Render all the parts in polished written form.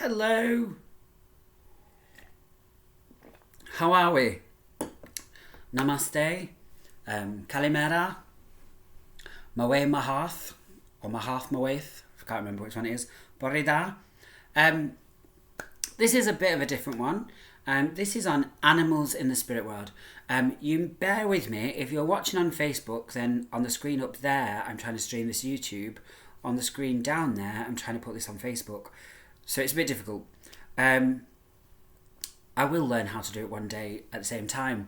Hello. How are we? Namaste. Kalimera. Mawe Mahath. Or Mahath Mawaith. I can't remember which one it is. Borida. This is a bit of a different one. This is on animals in the spirit world. You bear with me. If you're watching on Facebook, then on the screen up there, I'm trying to stream this YouTube. On the screen down there, I'm trying to put this on Facebook. So it's a bit difficult. I will learn how to do it one day at the same time.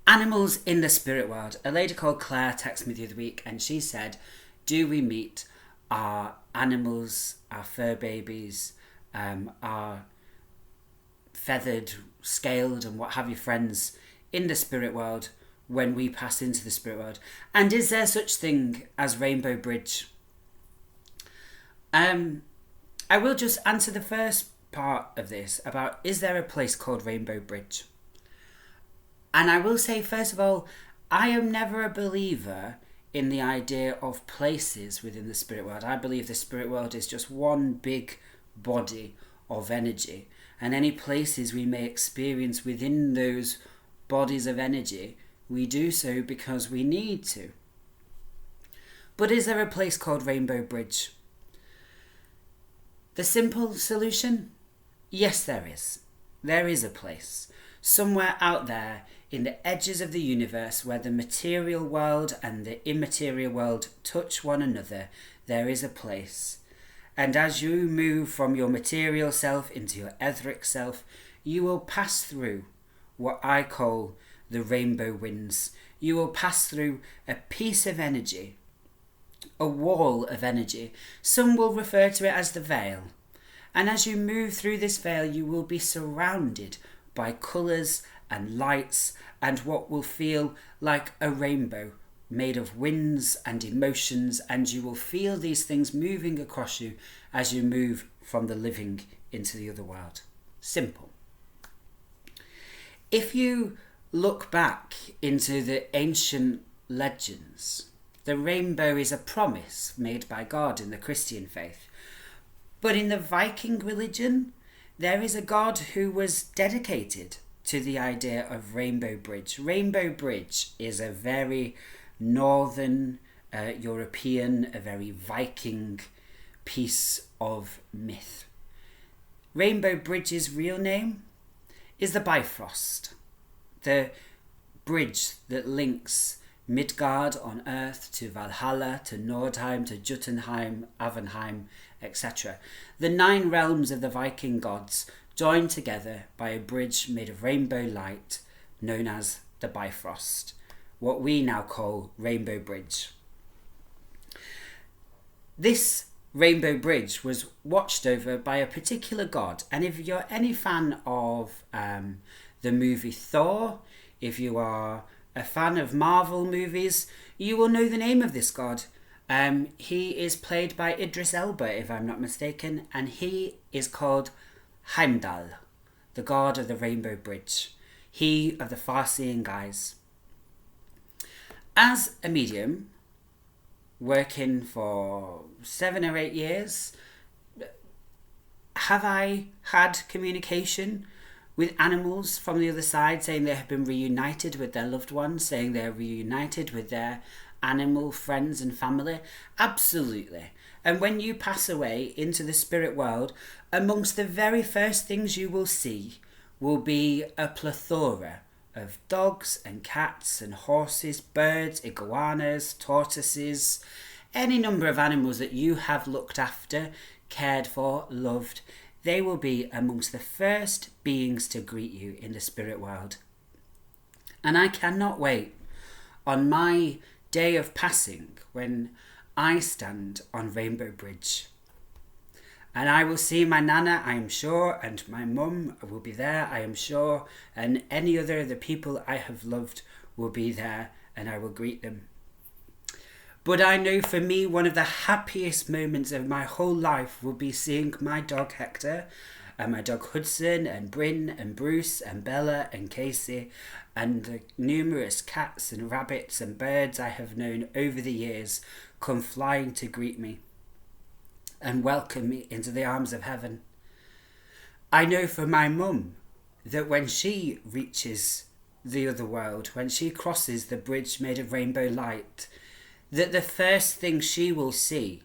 Animals in the spirit world. A lady called Claire texted me the other week and she said, do we meet our animals, our fur babies, our feathered, scaled and what have you friends in the spirit world when we pass into the spirit world? And is there such thing as Rainbow Bridge? I will just answer the first part of this about, is there a place called Rainbow Bridge? And I will say, first of all, I am never a believer in the idea of places within the spirit world. I believe the spirit world is just one big body of energy, and any places we may experience within those bodies of energy, we do so because we need to. But is there a place called Rainbow Bridge? The simple solution? Yes, there is. There is a place. Somewhere out there in the edges of the universe where the material world and the immaterial world touch one another, there is a place. And as you move from your material self into your etheric self, you will pass through what I call the rainbow winds. You will pass through a piece of energy, a wall of energy. Some will refer to it as the veil. And as you move through this veil, you will be surrounded by colours and lights and what will feel like a rainbow made of winds and emotions, and you will feel these things moving across you as you move from the living into the other world. Simple. If you look back into the ancient legends, the rainbow is a promise made by God in the Christian faith. But in the Viking religion, there is a god who was dedicated to the idea of Rainbow Bridge. Rainbow Bridge is a very northern European, a very Viking piece of myth. Rainbow Bridge's real name is the Bifrost, the bridge that links Midgard on Earth to Valhalla, to Nordheim, to Jotunheim, Avenheim, etc. The 9 realms of the Viking gods joined together by a bridge made of rainbow light known as the Bifrost, what we now call Rainbow Bridge. This Rainbow Bridge was watched over by a particular god, and if you're any fan of the movie Thor, if you are a fan of Marvel movies, you will know the name of this god. He is played by Idris Elba, if I'm not mistaken, and he is called Heimdall, the god of the Rainbow Bridge, he of the far-seeing eyes. As a medium, working for 7 or 8 years, have I had communication with animals from the other side saying they have been reunited with their loved ones, saying they're reunited with their animal friends and family? Absolutely. And when you pass away into the spirit world, amongst the very first things you will see will be a plethora of dogs and cats and horses, birds, iguanas, tortoises, any number of animals that you have looked after, cared for, loved. They will be amongst the first beings to greet you in the spirit world. And I cannot wait on my day of passing when I stand on Rainbow Bridge. And I will see my nana, I am sure, and my mum will be there, I am sure, and any other of the people I have loved will be there, and I will greet them. But I know for me, one of the happiest moments of my whole life will be seeing my dog Hector, and my dog Hudson, and Bryn, and Bruce, and Bella, and Casey, and the numerous cats and rabbits and birds I have known over the years come flying to greet me and welcome me into the arms of heaven. I know for my mum that when she reaches the other world, when she crosses the bridge made of rainbow light, that the first thing she will see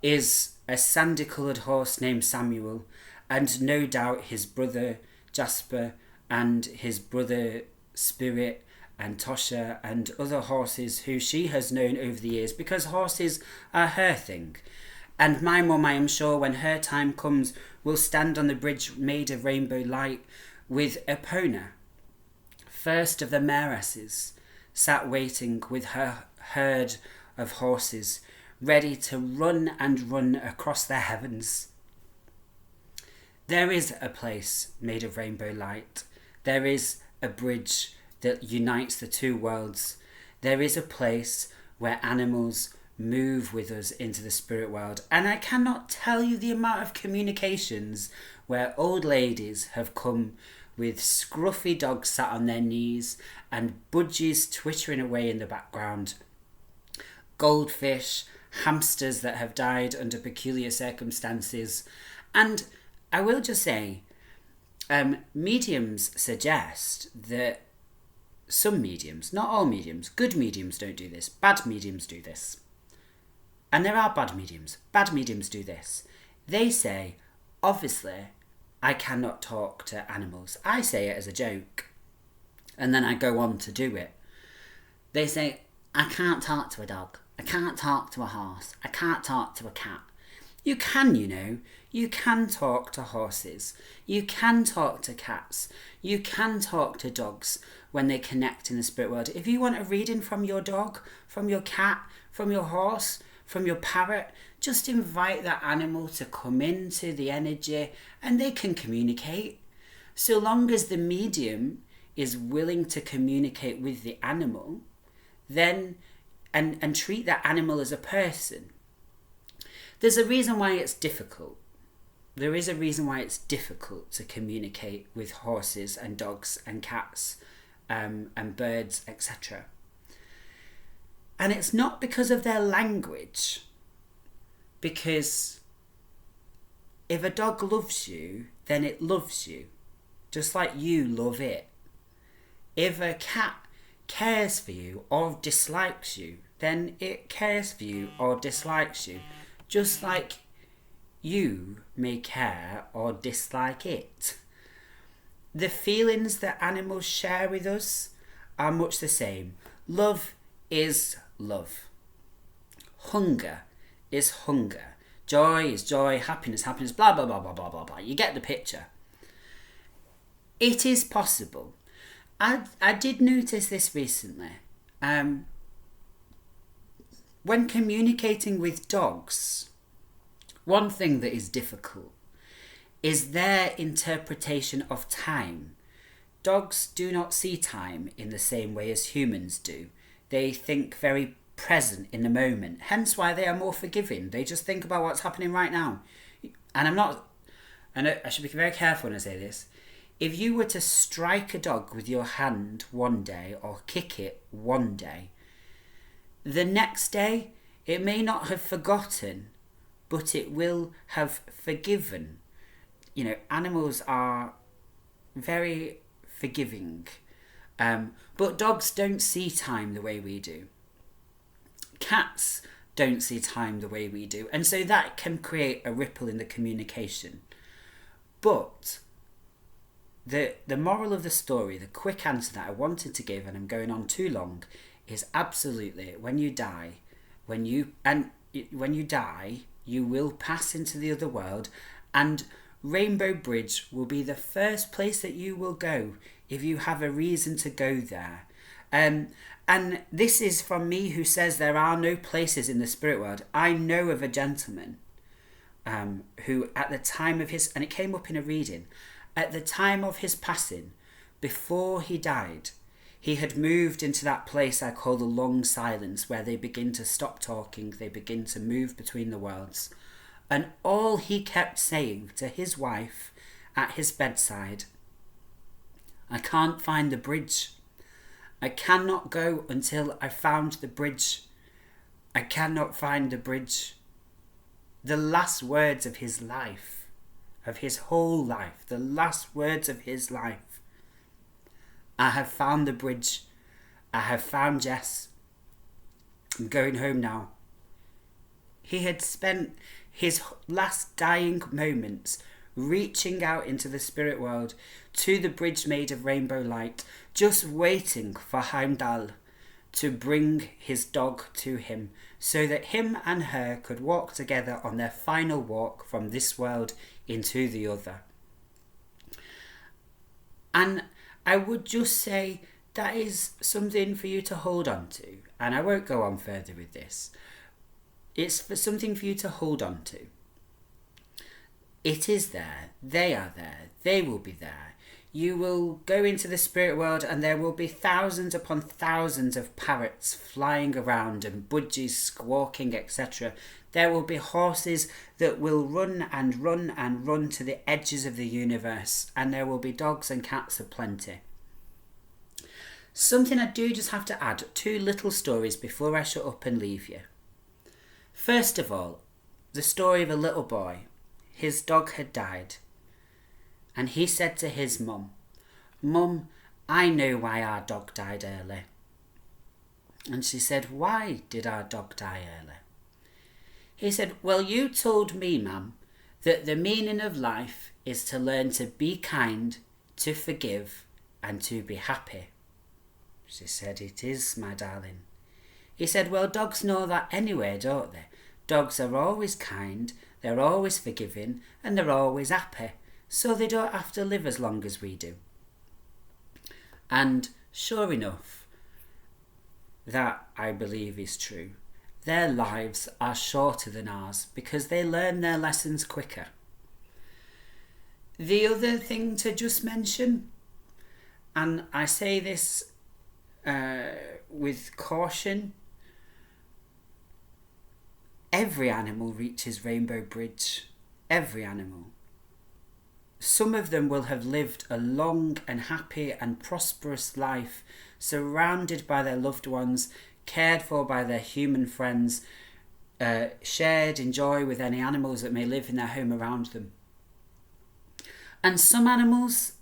is a sandy-coloured horse named Samuel, and no doubt his brother Jasper and his brother Spirit and Tosha and other horses who she has known over the years, because horses are her thing. And my mum, I am sure, when her time comes, will stand on the bridge made of rainbow light with Epona, first of the mayoresses, sat waiting with her herd of horses, ready to run and run across the heavens. There is a place made of rainbow light. There is a bridge that unites the two worlds. There is a place where animals move with us into the spirit world. And I cannot tell you the amount of communications where old ladies have come with scruffy dogs sat on their knees and budgies twittering away in the background, goldfish, hamsters that have died under peculiar circumstances. And I will just say, mediums suggest that some mediums, not all mediums, good mediums don't do this, bad mediums do this. And there are bad mediums. Bad mediums do this. They say, obviously, I cannot talk to animals. I say it as a joke. And then I go on to do it. They say, I can't talk to a dog. I can't talk to a horse. I can't talk to a cat. You can, you know. You can talk to horses. You can talk to cats. You can talk to dogs when they connect in the spirit world. If you want a reading from your dog, from your cat, from your horse, from your parrot, just invite that animal to come into the energy and they can communicate. So long as the medium is willing to communicate with the animal, then and treat that animal as a person. There's a reason why it's difficult. There is a reason why it's difficult to communicate with horses and dogs and cats and birds, etc. And it's not because of their language. Because if a dog loves you, then it loves you. Just like you love it. If a cat cares for you or dislikes you, then it cares for you or dislikes you. Just like you may care or dislike it. The feelings that animals share with us are much the same. Love is love. Hunger is hunger. Joy is joy. Happiness, happiness, blah, blah, blah, blah, blah, blah, blah. You get the picture. It is possible. I did notice this recently. When communicating with dogs, one thing that is difficult is their interpretation of time. Dogs do not see time in the same way as humans do. They think very present in the moment, hence why they are more forgiving. They just think about what's happening right now. And I should be very careful when I say this. If you were to strike a dog with your hand one day or kick it one day, the next day it may not have forgotten, but it will have forgiven. You know, animals are very forgiving. But dogs don't see time the way we do. Cats don't see time the way we do. And so that can create a ripple in the communication. But the moral of the story, the quick answer that I wanted to give, and I'm going on too long, is absolutely when you die, when you die, you will pass into the other world, and Rainbow Bridge will be the first place that you will go if you have a reason to go there. And this is from me who says there are no places in the spirit world. I know of a gentleman who at the time of his, and it came up in a reading, at the time of his passing, before he died, he had moved into that place I call the long silence, where they begin to stop talking, they begin to move between the worlds. And all he kept saying to his wife at his bedside, I can't find the bridge. I cannot go until I found the bridge. I cannot find the bridge. The last words of his life. of his whole life, the last words of his life. I have found the bridge. I have found Jess. I'm going home now. He had spent his last dying moments reaching out into the spirit world to the bridge made of rainbow light, just waiting for Heimdall to bring his dog to him so that him and her could walk together on their final walk from this world into the other. And I would just say that is something for you to hold on to, and I won't go on further with this. It's for something for you to hold on to. It is there. They are there. They will be there. You will go into the spirit world and there will be thousands upon thousands of parrots flying around and budgies squawking, etc. There will be horses that will run and run and run to the edges of the universe, and there will be dogs and cats aplenty. Something I do just have to add, 2 little stories before I shut up and leave you. First of all, the story of a little boy. His dog had died. And he said to his mum, "Mum, I know why our dog died early." And she said, "Why did our dog die early?" He said, "Well, you told me, ma'am, that the meaning of life is to learn to be kind, to forgive, and to be happy." She said, "It is, my darling." He said, "Well, dogs know that anyway, don't they? Dogs are always kind, they're always forgiving, and they're always happy, so they don't have to live as long as we do." And sure enough, that I believe is true. Their lives are shorter than ours because they learn their lessons quicker. The other thing to just mention, and I say this with caution, every animal reaches Rainbow Bridge. Every animal. Some of them will have lived a long and happy and prosperous life, surrounded by their loved ones, cared for by their human friends, shared in joy with any animals that may live in their home around them. And some animals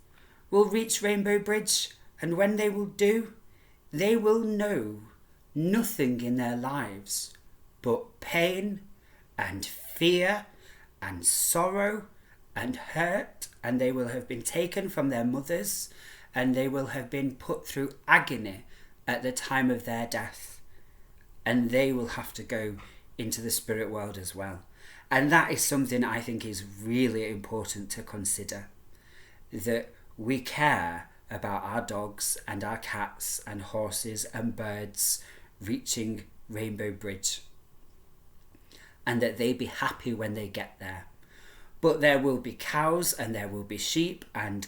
will reach Rainbow Bridge, and when they will do, they will know nothing in their lives but pain and fear and sorrow and hurt, and they will have been taken from their mothers, and they will have been put through agony at the time of their death, and they will have to go into the spirit world as well. And that is something I think is really important to consider, that we care about our dogs and our cats and horses and birds reaching Rainbow Bridge, and that they be happy when they get there. But there will be cows and there will be sheep and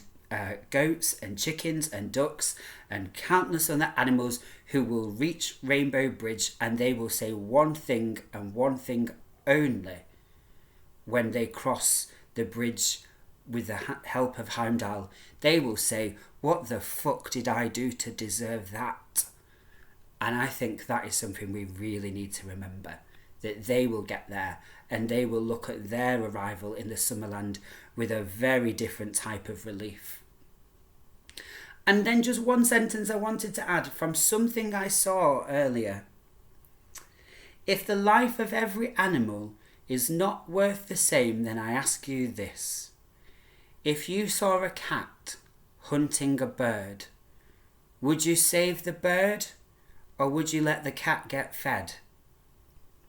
goats and chickens and ducks and countless other animals who will reach Rainbow Bridge, and they will say one thing and one thing only when they cross the bridge with the help of Heimdall. They will say, "What the fuck did I do to deserve that?" And I think that is something we really need to remember, that they will get there and they will look at their arrival in the Summerland with a very different type of relief. And then just one sentence I wanted to add from something I saw earlier. If the life of every animal is not worth the same, then I ask you this. If you saw a cat hunting a bird, would you save the bird or would you let the cat get fed?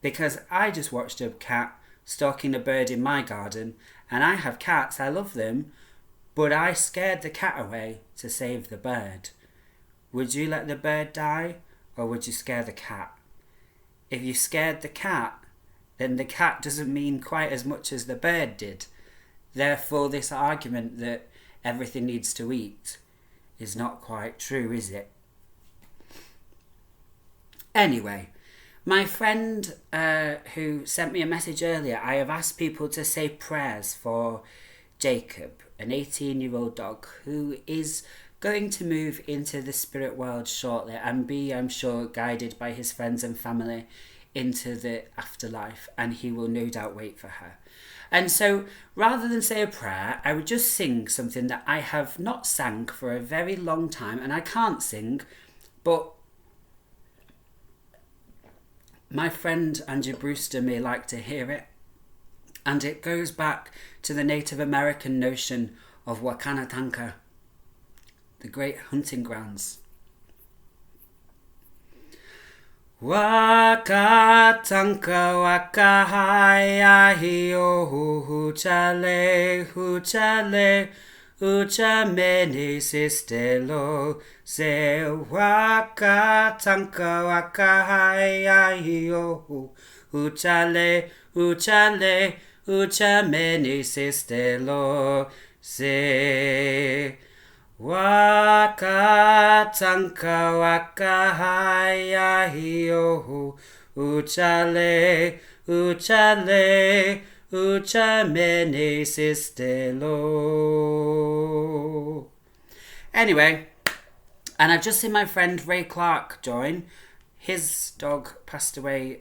Because I just watched a cat stalking a bird in my garden, and I have cats, I love them, but I scared the cat away to save the bird. Would you let the bird die or would you scare the cat? If you scared the cat, then the cat doesn't mean quite as much as the bird did. Therefore, this argument that everything needs to eat is not quite true, is it? Anyway, my friend who sent me a message earlier, I have asked people to say prayers for Jacob, an 18-year-old dog who is going to move into the spirit world shortly and be, I'm sure, guided by his friends and family into the afterlife, and he will no doubt wait for her. And so rather than say a prayer, I would just sing something that I have not sang for a very long time, and I can't sing, but my friend Andrew Brewster may like to hear it. And it goes back to the Native American notion of Wakanatanka, the great hunting grounds. Wakatanka wakahai o huchale huchale uchameni sistelo se wakatanka wakahai o huchale huchale uchameni sistelo se Wakatanka wakahaya hiohu uchale uchale uchamene sistelo. Anyway, and I've just seen my friend Ray Clark join. His dog passed away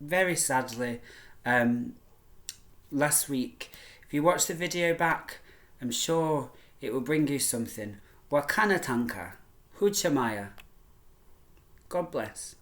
very sadly last week. If you watch the video back, I'm sure it will bring you something. Wakanatanka, Huchamaya. God bless.